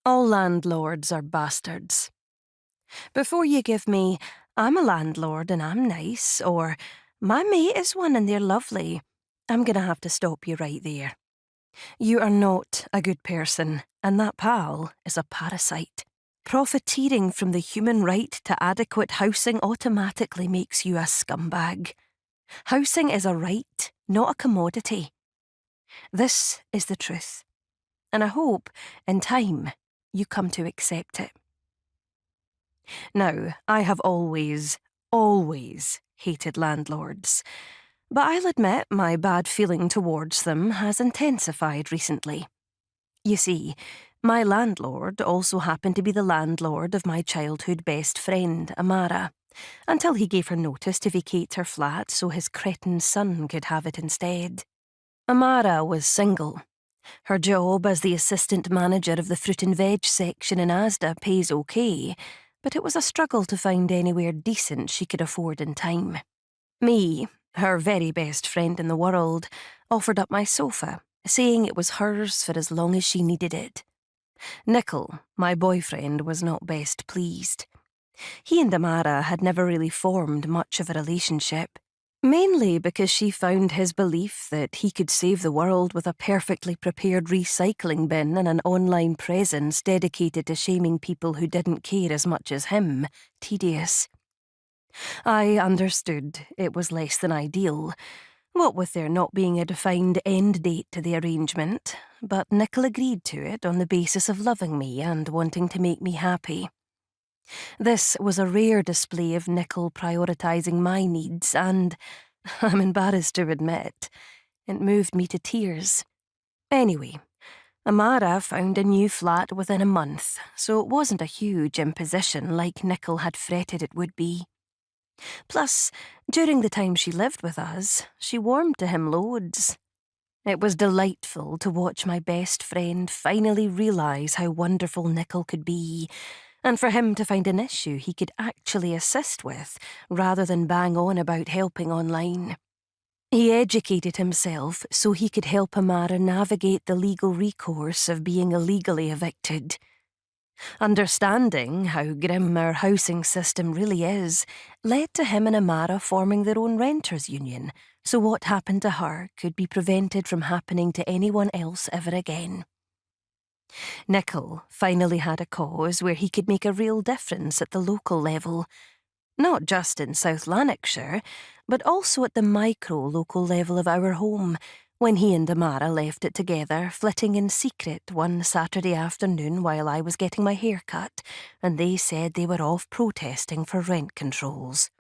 All landlords are bastards. Before you give me, "I'm a landlord and I'm nice," or "My mate is one and they're lovely," I'm gonna have to stop you right there. You are not a good person, and that pal is a parasite. Profiteering from the human right to adequate housing automatically makes you a scumbag. Housing is a right, not a commodity. This is the truth, and I hope, in time, you come to accept it. Now, I have always hated landlords, but I'll admit my bad feeling towards them has intensified recently. You see, my landlord also happened to be the landlord of my childhood best friend, Amara, until he gave her notice to vacate her flat so his cretin son could have it instead. Amara was single. Her job as the assistant manager of the fruit and veg section in Asda pays okay, but it was a struggle to find anywhere decent she could afford in time. Me, her very best friend in the world, offered up my sofa, saying it was hers for as long as she needed it. Nickel, my boyfriend, was not best pleased. He and Amara had never really formed much of a relationship, mainly because she found his belief that he could save the world with a perfectly prepared recycling bin and an online presence dedicated to shaming people who didn't care as much as him tedious. I understood it was less than ideal, what with there not being a defined end date to the arrangement, but Nickel agreed to it on the basis of loving me and wanting to make me happy. This was a rare display of Nickel prioritising my needs and, I'm embarrassed to admit, it moved me to tears. Anyway, Amara found a new flat within a month, so it wasn't a huge imposition like Nickel had fretted it would be. Plus, during the time she lived with us, she warmed to him loads. It was delightful to watch my best friend finally realise how wonderful Nickel could be, and for him to find an issue he could actually assist with, rather than bang on about helping online. He educated himself so he could help Amara navigate the legal recourse of being illegally evicted. Understanding how grim our housing system really is led to him and Amara forming their own renters' union, so what happened to her could be prevented from happening to anyone else ever again. Nickel finally had a cause where he could make a real difference at the local level, not just in South Lanarkshire, but also at the micro-local level of our home, when he and Amara left it together, flitting in secret one Saturday afternoon while I was getting my hair cut, and they said they were off protesting for rent controls.